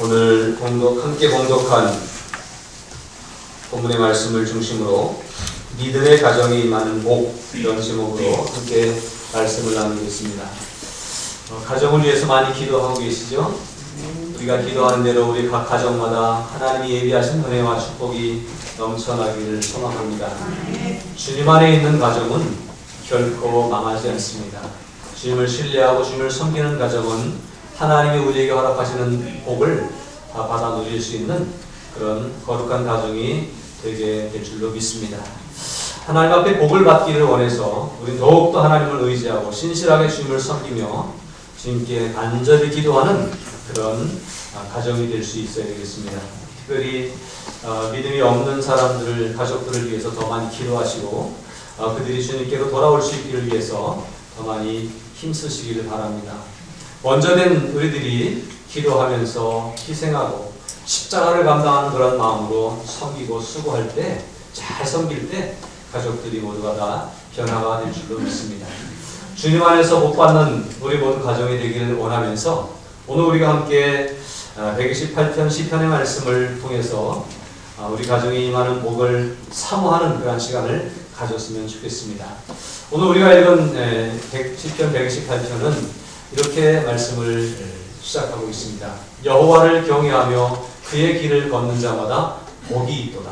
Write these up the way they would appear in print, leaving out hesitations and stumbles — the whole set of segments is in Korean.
오늘 함께 봉독한 본문의 말씀을 중심으로 믿음의 가정이 임하는 복, 이런 제목으로 함께 말씀을 나누겠습니다. 가정을 위해서 많이 기도하고 계시죠? 우리가 기도하는 대로 우리 각 가정마다 하나님이 예비하신 은혜와 축복이 넘쳐나기를 소망합니다. 주님 안에 있는 가정은 결코 망하지 않습니다. 주님을 신뢰하고 주님을 섬기는 가정은 하나님이 우리에게 허락하시는 복을 다 받아 누릴 수 있는 그런 거룩한 가정이 되게 될 줄로 믿습니다. 하나님 앞에 복을 받기를 원해서 우리 더욱더 하나님을 의지하고 신실하게 주님을 섬기며 주님께 간절히 기도하는 그런 가정이 될 수 있어야 되겠습니다. 특별히 믿음이 없는 사람들을, 가족들을 위해서 더 많이 기도하시고 그들이 주님께로 돌아올 수 있기를 위해서 더 많이 힘쓰시기를 바랍니다. 먼저 된 우리들이 기도하면서 희생하고 십자가를 감당하는 그런 마음으로 섬기고 수고할 때, 잘 섬길 때 가족들이 모두가 다 변화가 될 줄로 믿습니다. 주님 안에서 복받는 우리 모든 가정이 되기를 원하면서 오늘 우리가 함께 128편 시편의 말씀을 통해서 우리 가정이 임하는 복을 사모하는 그런 시간을 가졌으면 좋겠습니다. 오늘 우리가 읽은 시편 128편은 이렇게 말씀을 시작하고 있습니다. 여호와를 경외하며 그의 길을 걷는 자마다 복이 있도다.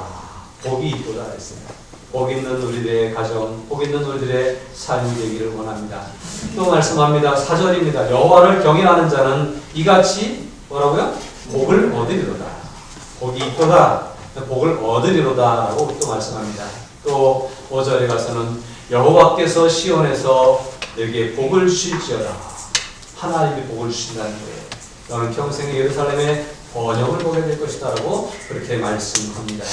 복이 있도다 했습니다. 복 있는 우리들의 가정, 복 있는 우리들의 삶이 되기를 원합니다. 또 말씀합니다. 4절입니다. 여호와를 경외하는 자는 이같이 뭐라고요? 복을 얻으리로다. 복이 있도다. 복을 얻으리로다 라고 또 말씀합니다. 또 5절에 가서는 여호와께서 시온에서 너에게 복을 주실지어다. 하나님이 복을 주신다는 거예요. 너는 평생에 예루살렘의 번영을 보게 될 것이다 라고 그렇게 말씀합니다.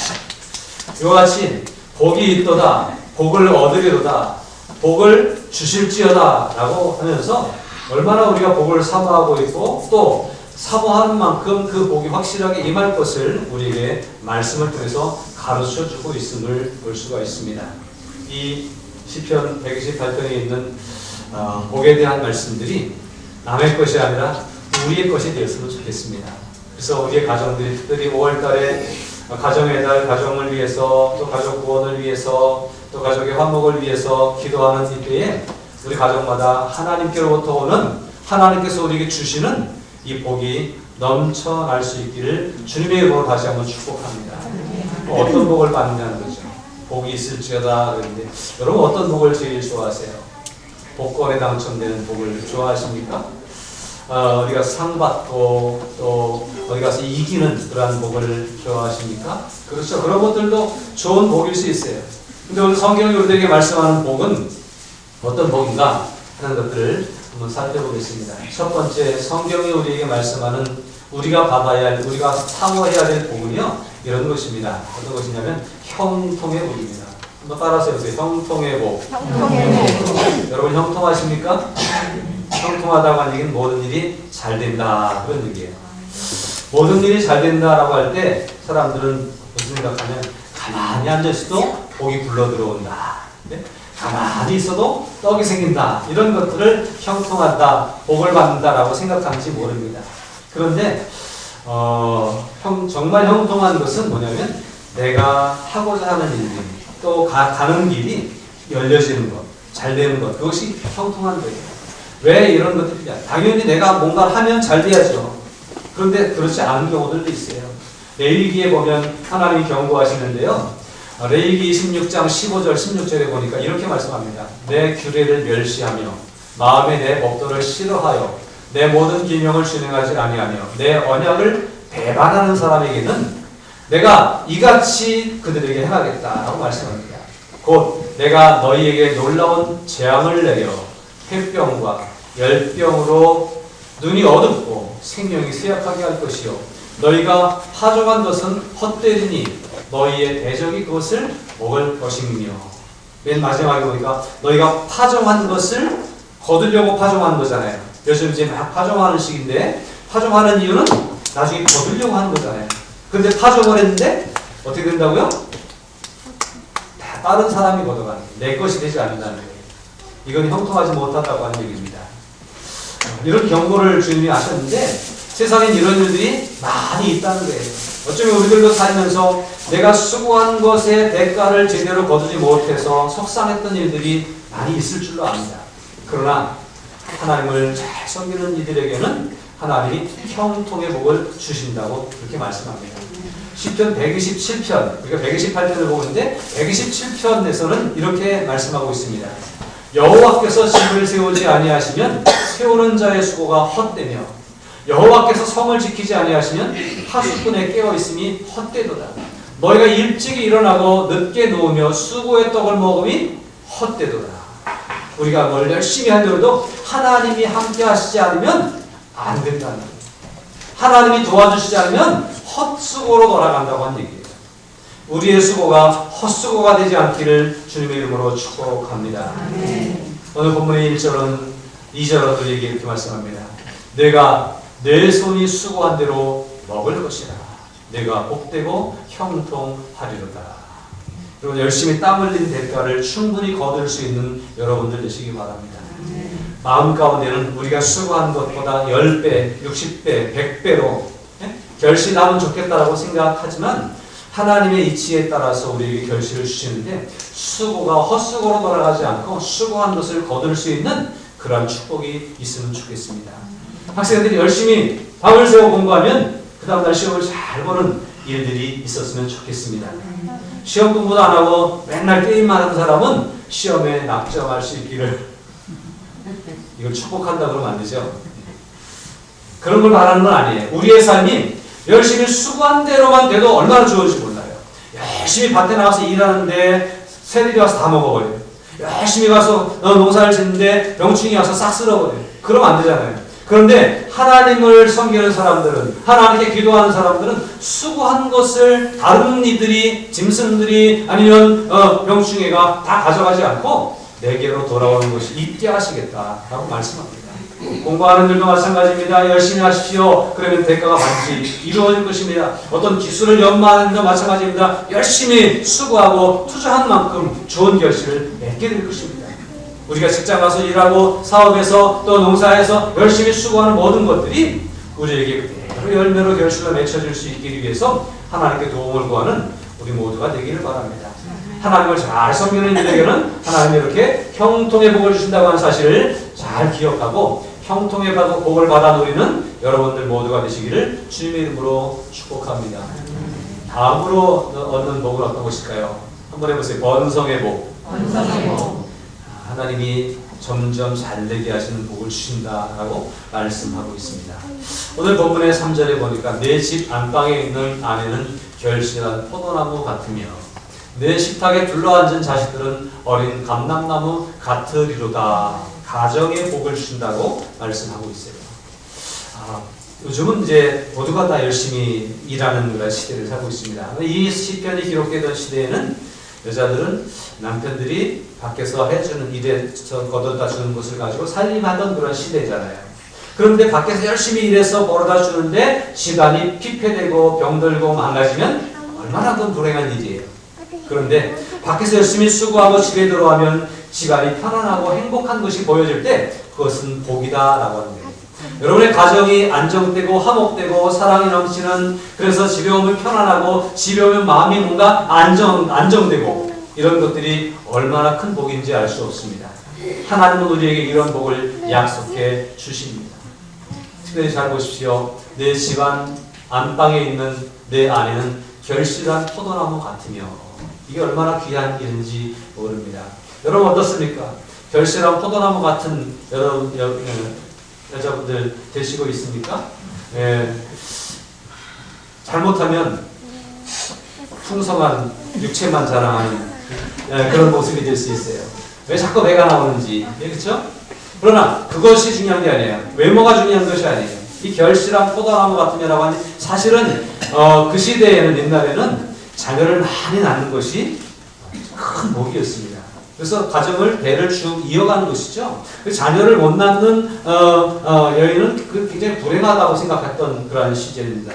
이와 같이 복이 있도다, 복을 얻으리로다, 복을 주실지어다 라고 하면서 얼마나 우리가 복을 사모하고 있고 또 사모하는 만큼 그 복이 확실하게 임할 것을 우리에게 말씀을 통해서 가르쳐주고 있음을 볼 수가 있습니다. 이 시편 128편에 있는 복에 대한 말씀들이 남의 것이 아니라 우리의 것이 되었으면 좋겠습니다. 그래서 우리의 가정들이 특별히 5월달에 가정의 달, 가정을 위해서 또 가족 구원을 위해서 또 가족의 화목을 위해서 기도하는 이때에 우리 가정마다 하나님께로부터 오는 하나님께서 우리에게 주시는 이 복이 넘쳐날 수 있기를 주님의 이름으로 다시 한번 축복합니다. 어떤 복을 받느냐는 거죠. 복이 있을지어다 그랬는데 여러분 어떤 복을 제일 좋아하세요? 복권에 당첨되는 복을 좋아하십니까? 어디 가서 상 받고 또 어디 가서 이기는 그러한 복을 좋아하십니까? 그렇죠. 그런 것들도 좋은 복일 수 있어요. 근데 오늘 성경이 우리에게 말씀하는 복은 어떤 복인가 하는 것들을 한번 살펴보겠습니다. 첫 번째, 성경이 우리에게 말씀하는 우리가 받아야 할, 우리가 사모해야 될 복은요, 이런 것입니다. 어떤 것이냐면 형통의 복입니다. 한번 따라서 해보세요. 형통의 복. 형통의 복. 여러분 형통하십니까? 형통하다고 하는 얘기는 모든 일이 잘 된다 그런 얘기예요. 모든 일이 잘 된다라고 할 때 사람들은 무슨 생각하면 가만히 앉아 있어도 복이 굴러 들어온다. 네? 가만히 있어도 떡이 생긴다. 이런 것들을 형통하다, 복을 받는다라고 생각하는지 모릅니다. 그런데 정말 형통한 것은 뭐냐면 내가 하고자 하는 일들 또 가는 길이 열려지는 것, 잘 되는 것, 그것이 형통한 거예요. 왜 이런 것들이냐? 당연히 내가 뭔가를 하면 잘 돼야죠. 그런데 그렇지 않은 경우들도 있어요. 레위기에 보면 하나님이 경고하시는데요. 레위기 26장 15절 16절에 보니까 이렇게 말씀합니다. 내 규례를 멸시하며 마음에 내 법도를 싫어하여 내 모든 계명을 준행하지 아니하며 내 언약을 배반하는 사람에게는 내가 이같이 그들에게 행하겠다라고 말씀합니다. 곧 내가 너희에게 놀라운 재앙을 내려 폐병과 열병으로 눈이 어둡고 생명이 쇠약하게 할 것이요 너희가 파종한 것은 헛되리니 너희의 대적이 그것을 먹을 것이며. 맨 마지막에 보니까 너희가 파종한 것을 거두려고 파종하는 거잖아요. 요즘 이제 막 파종하는 시기인데 파종하는 이유는 나중에 거두려고 하는 거잖아요. 근데 파종을 했는데 어떻게 된다고요? 다 다른 사람이 걷어가는 거예요. 내 것이 되지 않는다는 거예요. 이건 형통하지 못하다고 하는 얘기입니다. 이런 경고를 주님이 하셨는데 세상엔 이런 일들이 많이 있다는 거예요. 어쩌면 우리들도 살면서 내가 수고한 것의 대가를 제대로 거두지 못해서 속상했던 일들이 많이 있을 줄로 압니다. 그러나 하나님을 잘 섬기는 이들에게는 하나님이 형통의 복을 주신다고 그렇게 말씀합니다. 시편 127편, 우리가 128편을 보고 있는데 127편에서는 이렇게 말씀하고 있습니다. 여호와께서 집을 세우지 아니하시면 세우는 자의 수고가 헛되며 여호와께서 성을 지키지 아니하시면 하수꾼의 깨어있음이 헛되도다. 너희가 일찍이 일어나고 늦게 누우며 수고의 떡을 먹음이 헛되도다. 우리가 뭘 열심히 하더라도 하나님이 함께 하시지 않으면 안 된다는 거예요. 하나님이 도와주시지 않으면 헛수고로 돌아간다고 하는 얘기예요. 우리의 수고가 헛수고가 되지 않기를 주님의 이름으로 축복합니다. 오늘 본문의 1절은 2절은 우리에게 이렇게 말씀합니다. 내가 내 손이 수고한 대로 먹을 것이라. 내가 복되고 형통하리로다. 그리고 열심히 땀 흘린 대가를 충분히 거둘 수 있는 여러분들 되시기 바랍니다. 마음 가운데는 우리가 수고한 것보다 10배, 60배, 100배로 결실하면 좋겠다라고 생각하지만 하나님의 이치에 따라서 우리에게 결실을 주시는데 수고가 헛수고로 돌아가지 않고 수고한 것을 거둘 수 있는 그런 축복이 있으면 좋겠습니다. 학생들이 열심히 밤을 새워 공부하면 그 다음날 시험을 잘 보는 일들이 있었으면 좋겠습니다. 시험 공부도 안 하고 맨날 게임만 하는 사람은 시험에 낙점할 수 있기를 이걸 축복한다 그러면 안 되죠. 그런 걸 말하는 건 아니에요. 우리의 삶이 열심히 수고한 대로만 돼도 얼마나 좋은지 몰라요. 열심히 밭에 나가서 일하는데 새들이 와서 다 먹어버려요. 열심히 가서 농사를 짓는데 병충이 와서 싹 쓸어버려요. 그러면 안 되잖아요. 그런데 하나님을 섬기는 사람들은, 하나님께 기도하는 사람들은 수고한 것을 다른 이들이, 짐승들이 아니면 병충해가 다 가져가지 않고 내게로 돌아오는 것이 있게 하시겠다라고 말씀합니다. 공부하는 일도 마찬가지입니다. 열심히 하십시오. 그러면 대가가 반드시 이루어질 것입니다. 어떤 기술을 연마하는 것도 마찬가지입니다. 열심히 수고하고 투자한 만큼 좋은 결실을 맺게 될 것입니다. 우리가 직장 가서 일하고 사업에서 또 농사에서 열심히 수고하는 모든 것들이 우리에게 그대로 열매로 결실로 맺혀질 수 있기 위해서 하나님께 도움을 구하는 우리 모두가 되기를 바랍니다. 하나님을 잘 섬기는 이들에게는 하나님이 이렇게 형통의 복을 주신다고 하는 사실을 잘 기억하고 형통의 복을 받아 누리는 여러분들 모두가 되시기를 주님의 이름으로 축복합니다. 다음으로 얻는 복은 어떤 것일까요? 한번 해보세요. 번성의 복. 하나님이 점점 잘되게 하시는 복을 주신다라고 말씀하고 있습니다. 오늘 본문의 3절에 보니까 내 집 안방에 있는 아내는 결실한 포도나무 같으며 내 식탁에 둘러앉은 자식들은 어린 감람나무 같으리로다. 가정의 복을 주신다고 말씀하고 있어요. 요즘은 이제 모두가 다 열심히 일하는 그런 시대를 살고 있습니다. 이 시편이 기록되던 시대에는 여자들은 남편들이 밖에서 해주는 일에서 거둬다 주는 것을 가지고 살림하던 그런 시대잖아요. 그런데 밖에서 열심히 일해서 벌어다 주는데 시간이 피폐되고 병들고 망가지면 얼마나 더 불행한 일이에요. 그런데 밖에서 열심히 수고하고 집에 들어가면 시간이 편안하고 행복한 것이 보여질 때 그것은 복이다라고 하는 거예요. 여러분의 가정이 안정되고 화목되고 사랑이 넘치는, 그래서 집에 오면 편안하고 집에 오면 마음이 뭔가 안정되고 이런 것들이 얼마나 큰 복인지 알 수 없습니다. 하나님은 우리에게 이런 복을 약속해 주십니다. 특별히 잘 보십시오. 내 집안 안방에 있는 내 아내는 결실한 포도나무 같으며, 이게 얼마나 귀한 일인지 모릅니다. 여러분 어떻습니까? 결실한 포도나무 같은 여자분들 되시고 있습니까? 잘못하면 풍성한 육체만 자랑하는 그런 모습이 될 수 있어요. 왜 자꾸 배가 나오는지, 그렇죠? 그러나 그것이 중요한 게 아니에요. 외모가 중요한 것이 아니에요. 이 결실한 포도나무 같으면라고 하니 사실은 그 시대에는, 옛날에는 자녀를 많이 낳는 것이 큰 복이었습니다. 그래서 가정을 대를 쭉 이어가는 것이죠. 그 자녀를 못 낳는 여인은 굉장히 불행하다고 생각했던 그런 시절입니다.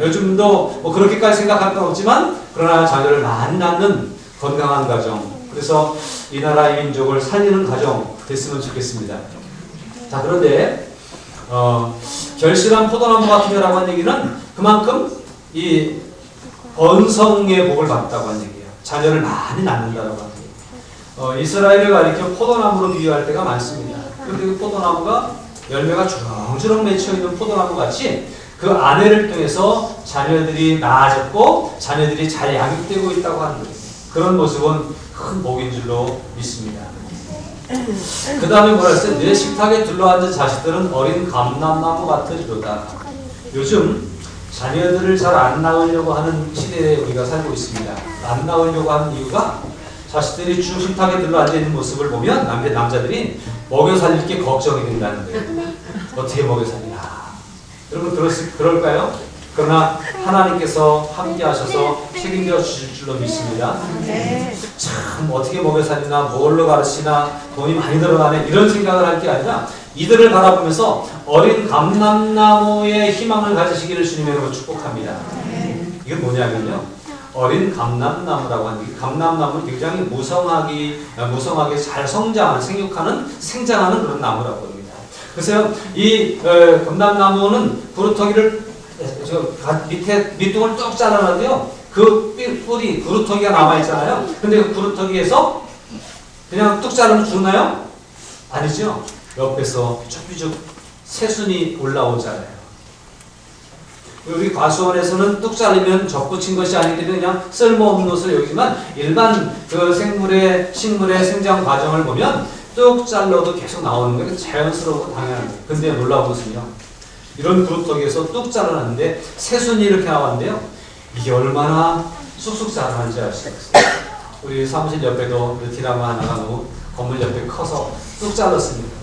요즘도 뭐 그렇게까지 생각할 건 없지만, 그러나 자녀를 많이 낳는 건강한 가정, 그래서 이 나라 이 민족을 살리는 가정 됐으면 좋겠습니다. 자, 그런데 결실한 포도나무 같으냐라고 하는 얘기는 그만큼 이 번성의 복을 받았다고 하는 얘기예요. 자녀를 많이 낳는다라고 하는 얘기예요. 이스라엘을 가리켜 포도나무로 비유할 때가 많습니다. 그런데 그 포도나무가 열매가 주렁주렁 맺혀있는 포도나무 같이 그 아내를 통해서 자녀들이 나아졌고 자녀들이 잘 양육되고 있다고 하는 거예요. 그런 모습은 큰 복인 줄로 믿습니다. 그 다음에 뭐라 했어요? 내 식탁에 둘러앉은 자식들은 어린 감람나무 같으리로다. 요즘 자녀들을 잘 안 낳으려고 하는 시대에 우리가 살고 있습니다. 안 낳으려고 하는 이유가 자식들이 쭉 식탁에 둘러앉아있는 모습을 보면 남자들이 먹여 살릴 게 걱정이 된다는 거예요. 어떻게 먹여 살리나. 여러분 그럴까요? 그러나 하나님께서 함께 하셔서 책임져 주실 줄로 믿습니다. 참 어떻게 먹여 살리나 뭘로 가르치나 돈이 많이 들어가네 이런 생각을 할 게 아니라 이들을 바라보면서 어린 감람나무의 희망을 가지시기를 주님으로 축복합니다. 이게 뭐냐면요. 어린 감람나무라고 하는 게 감람나무는 굉장히 무성하게 잘 성장하는 생장하는 그런 나무라고 합니다. 그래서 이 감람나무는 부루터기를 밑둥을 뚝 잘라놨는데요. 그 뿌리, 부루터기가 남아있잖아요. 근데 그 부루터기에서 그냥 뚝 자르면 죽나요? 아니죠. 옆에서 쭉쭉 새순이 올라오잖아요. 여기 과수원에서는 뚝 자르면 접붙인 것이 아니기 때문에 그냥 쓸모없는 것을 여기지만 일반 그 식물의 생장 과정을 보면 뚝 잘라도 계속 나오는 거예요. 자연스러우고 당연한 거예요. 근데 놀라운 것은요. 이런 부루터기에서 뚝 자라놨는데 새순이 이렇게 나왔는데요. 이게 얼마나 쑥쑥 자라는지 알 수 있어요. 우리 사무실 옆에도 르티나무 하나가 너무 건물 옆에 커서 뚝 자랐습니다.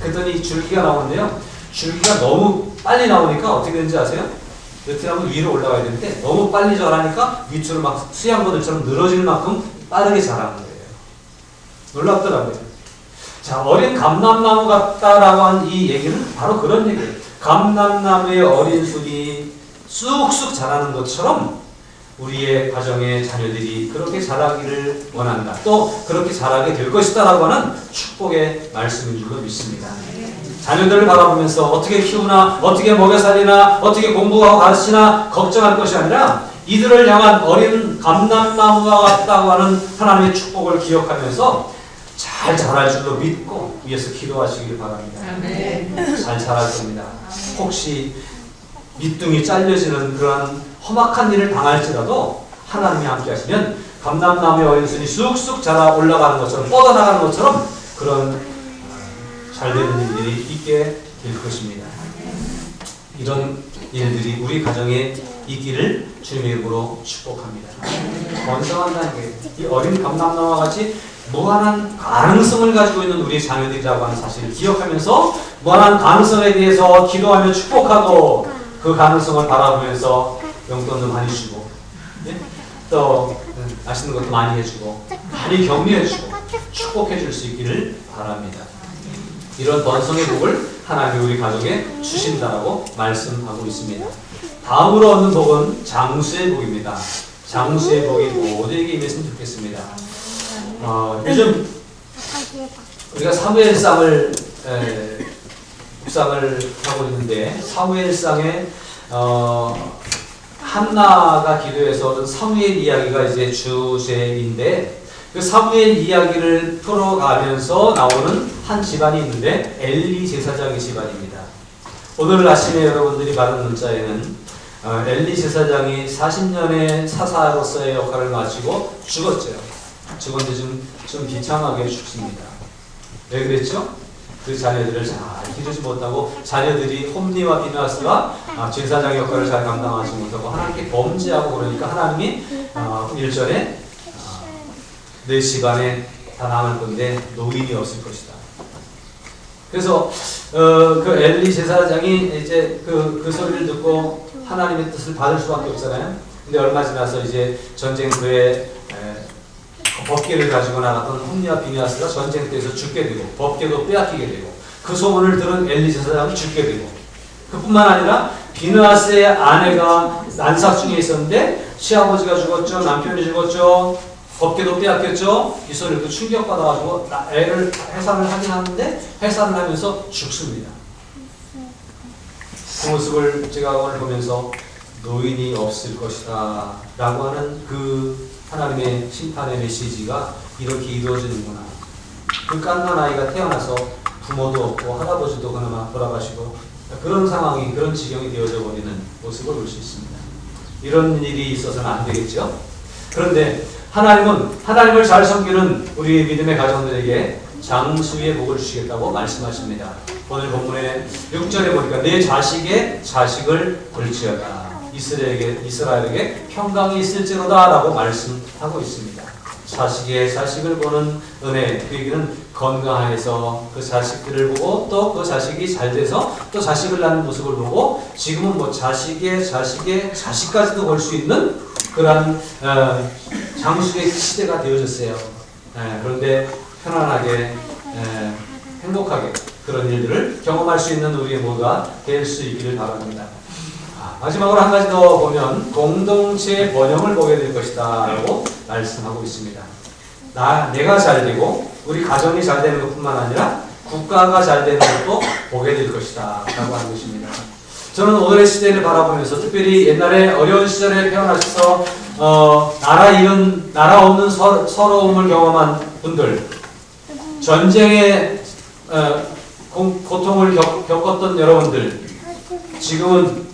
그랬더니 줄기가 나오는데요. 줄기가 너무 빨리 나오니까 어떻게 되는지 아세요? 르티나무 위로 올라가야 되는데 너무 빨리 자라니까 밑으로 막 수양버들처럼 늘어질 만큼 빠르게 자라는 거예요. 놀랍더라고요. 자, 어린 감람나무 같다라고 한 이 얘기는 바로 그런 얘기예요. 감람나무의 어린 순이 쑥쑥 자라는 것처럼 우리의 가정의 자녀들이 그렇게 자라기를 원한다. 또 그렇게 자라게 될 것이다 라고 하는 축복의 말씀인 줄로 믿습니다. 자녀들을 바라보면서 어떻게 키우나, 어떻게 먹여 살리나, 어떻게 공부하고 가르치나 걱정할 것이 아니라 이들을 향한 어린 감람나무와 같다고 하는 하나님의 축복을 기억하면서 잘 자랄 줄로 믿고 위에서 기도하시길 바랍니다. 잘 자랄 겁니다. 혹시 밑둥이 잘려지는 그러한 험악한 일을 당할지라도 하나님이 함께 하시면 감람나무의 어린 순이 쑥쑥 자라 올라가는 것처럼 뻗어나가는 것처럼 그런 잘 되는 일들이 있게 될 것입니다. 이런 일들이 우리 가정에 있기를 주님의 이름으로 축복합니다. 번성한다는 게 이 어린 감람나무와 같이 무한한 가능성을 가지고 있는 우리 자녀들이라고 하는 사실을 기억하면서 무한한 가능성에 대해서 기도하며 축복하고 그 가능성을 바라보면서 용돈도 많이 주고 또 맛있는 것도 많이 해주고 많이 격려해주고 축복해줄 수 있기를 바랍니다. 이런 번성의 복을 하나님이 우리 가족에 주신다라고 말씀하고 있습니다. 다음으로 얻는 복은 장수의 복입니다. 장수의 복이 모두에게 임했으면 좋겠습니다. 요즘 우리가 사무엘상을 묵상을 하고 있는데 사무엘상에 한나가 기도해서 얻은 사무엘 이야기가 이제 주제인데 그 사무엘 이야기를 풀어가면서 나오는 한 집안이 있는데 엘리 제사장의 집안입니다. 오늘 아침에 여러분들이 받은 문자에는 엘리 제사장이 40년의 사사로서의 역할을 마치고 죽었죠. 죽었는데 좀 비참하게 죽습니다. 왜 그랬죠? 그 자녀들을 잘 기르지 못하고 자녀들이 홈리와 비나스가 제사장 역할을 잘 감당하지 못하고 하나님께 범죄하고 그러니까 하나님이 1절에 내 집안에 다 남을 건데 노인이 없을 것이다. 그래서 그 엘리 제사장이 이제 그 소리를 듣고 하나님의 뜻을 받을 수밖에 없잖아요. 근데 얼마 지나서 이제 전쟁터에 법궤를 가지고 나갔던 홈리와 비니아스가 전쟁터에서 죽게 되고 법궤도 빼앗기게 되고 그 소문을 들은 엘리 제사장이 죽게 되고 그뿐만 아니라 비니아스의 아내가 난삭 중에 있었는데 시아버지가 죽었죠. 남편이 죽었죠. 법궤도 빼앗겼죠. 이 소리를 또 충격받아가지고 애를 해산을 하긴 하는데 해산을 하면서 죽습니다. 그 모습을 제가 오늘 보면서 노인이 없을 것이다 라고 하는 그 하나님의 심판의 메시지가 이렇게 이루어지는구나. 그 깐난 아이가 태어나서 부모도 없고 할아버지도 그나마 돌아가시고 그런 상황이, 그런 지경이 되어져 버리는 모습을 볼 수 있습니다. 이런 일이 있어서는 안 되겠죠. 그런데 하나님은 하나님을 잘 섬기는 우리 믿음의 가정들에게 장수의 복을 주시겠다고 말씀하십니다. 오늘 본문의 6절에 보니까 내 자식의 자식을 볼지어다. 이스라엘에게 평강이 있을지로다 라고 말씀하고 있습니다. 자식의 자식을 보는 은혜, 그 얘기는 건강해서 그 자식들을 보고 또 그 자식이 잘 돼서 또 자식을 낳는 모습을 보고 지금은 뭐 자식의 자식까지도 볼 수 있는 그런 장수의 시대가 되어졌어요. 그런데 편안하게 행복하게 그런 일들을 경험할 수 있는 우리 모두가 될 수 있기를 바랍니다. 마지막으로 한 가지 더 보면 공동체 번영을 보게 될 것이다 라고 말씀하고 있습니다. 내가 잘 되고 우리 가정이 잘 되는 것뿐만 아니라 국가가 잘 되는 것도 보게 될 것이다 라고 하는 것입니다. 저는 오늘의 시대를 바라보면서 특별히 옛날에 어려운 시절에 태어나셔서 나라 없는 서러움을 경험한 분들, 전쟁의 고통을 겪었던 여러분들, 지금은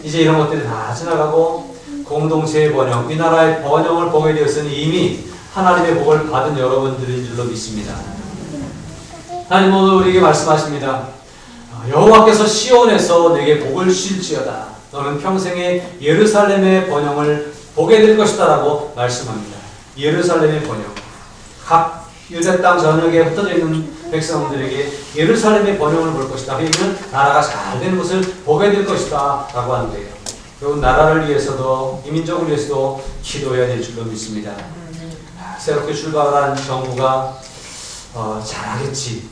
이제 이런 것들이 다 지나가고 공동체의 번영, 이 나라의 번영을 보게 되었으니 이미 하나님의 복을 받은 여러분들인 줄로 믿습니다. 하나님 오늘 우리에게 말씀하십니다. 여호와께서 시온에서 내게 복을 주실지어다. 너는 평생에 예루살렘의 번영을 보게 될 것이다 라고 말씀합니다. 예루살렘의 번영. 각 유대 땅 전역에 흩어져 있는 백성들에게 예루살렘의 번영을 볼 것이다. 그 얘기는 나라가 잘 되는 것을 보게 될 것이다 라고 하는 거예요. 여러분 나라를 위해서도 이민족을 위해서도 기도해야 될 줄로 믿습니다. 새롭게 출발한 정부가 잘하겠지.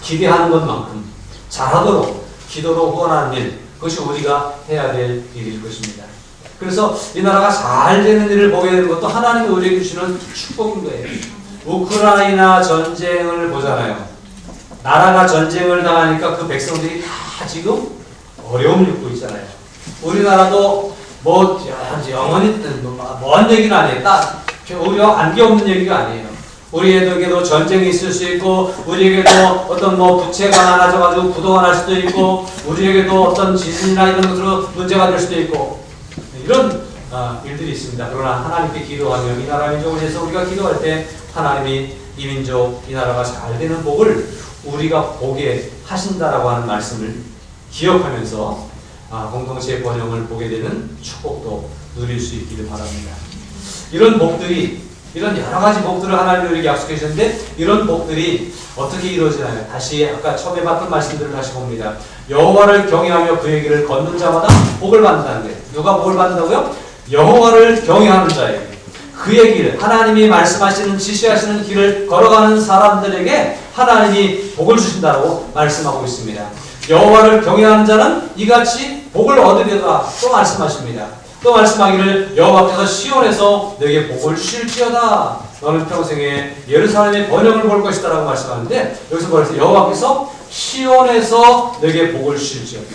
기대하는 것만큼 잘하도록 기도로 후원하는 일, 그것이 우리가 해야 될 일일 것입니다. 그래서 이 나라가 잘 되는 일을 보게 되는 것도 하나님이 우리에게 주시는 축복인 거예요. 우크라이나 전쟁을 보잖아요. 나라가 전쟁을 당하니까 그 백성들이 다 지금 어려움을 겪고 있잖아요. 우리나라도 뭐 영원히 먼 얘기는 아니에요. 딱 우리와 관계없는 얘기가 아니에요. 우리에게도 전쟁이 있을 수 있고, 우리에게도 어떤 부채가 많아져가지고 부도가 날 수도 있고, 우리에게도 어떤 지진이나 이런 것으로 문제가 될 수도 있고, 이런 일들이 있습니다. 그러나 하나님께 기도하며 이 나라 민족을 위해서 우리가 기도할 때 하나님이 이 민족, 이 나라가 잘 되는 복을 우리가 보게 하신다라고 하는 말씀을 기억하면서 공동체의 번영을 보게 되는 축복도 누릴 수 있기를 바랍니다. 이런 복들이, 이런 여러 가지 복들을 하나님이 우리에게 약속해 주셨는데 이런 복들이 어떻게 이루어지나요? 다시 아까 처음에 봤던 말씀들을 다시 봅니다. 여호와를 경외하며 그의 길을 걷는 자마다 복을 받는다는 거예요. 누가 복을 받는다고요? 여호와를 경외하는 자예요. 그의 길, 하나님이 말씀하시는 지시하시는 길을 걸어가는 사람들에게 하나님이 복을 주신다고 말씀하고 있습니다. 여호와를 경외하는 자는 이같이 복을 얻으리라 또 말씀하십니다. 또 말씀하기를 여호와께서 시온에서 내게 복을 주실지어다. 너는 평생에 예루살렘의 번영을 볼 것이다 라고 말씀하는데 여기서 뭐랬어요? 여호와께서 시온에서 내게 복을 주실지어다.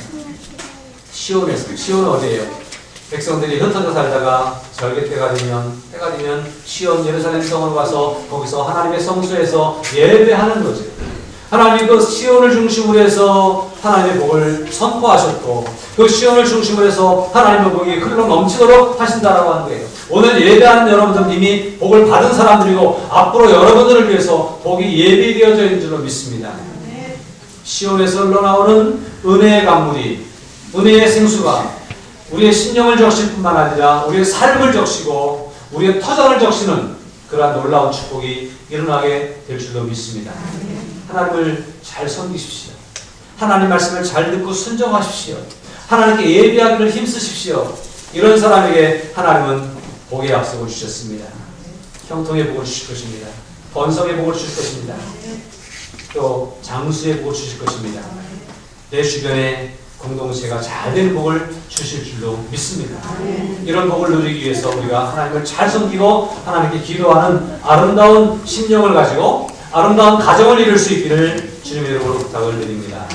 시온에서. 시온은 어디예요? 백성들이 흩어져 살다가 절개때가 되면, 때가 되면 시온 예루살렘 성으로 가서 거기서 하나님의 성소에서 예배하는 거죠. 하나님이 그 시온을 중심으로 해서 하나님의 복을 선포하셨고 그 시온을 중심으로 해서 하나님의 복이 흘러 넘치도록 하신다라고 하는 거예요. 오늘 예배하는 여러분들은 이미 복을 받은 사람들이고 앞으로 여러분들을 위해서 복이 예비되어져 있는 줄로 믿습니다. 시온에서 흘러나오는 은혜의 강물이, 은혜의 생수가 우리의 신령을 적실 뿐만 아니라 우리의 삶을 적시고 우리의 터전을 적시는 그러한 놀라운 축복이 일어나게 될 줄로 믿습니다. 하나님을 잘 섬기십시오. 하나님 말씀을 잘 듣고 순종하십시오. 하나님께 예배하기를 힘쓰십시오. 이런 사람에게 하나님은 복의 약속을 주셨습니다. 형통의 복을 주실 것입니다. 번성의 복을 주실 것입니다. 또 장수의 복을 주실 것입니다. 내 주변에 공동체가 잘된 복을 주실 줄로 믿습니다. 이런 복을 누리기 위해서 우리가 하나님을 잘 섬기고 하나님께 기도하는 아름다운 심령을 가지고 아름다운 가정을 이룰 수 있기를 주님의 이름으로 부탁을 드립니다.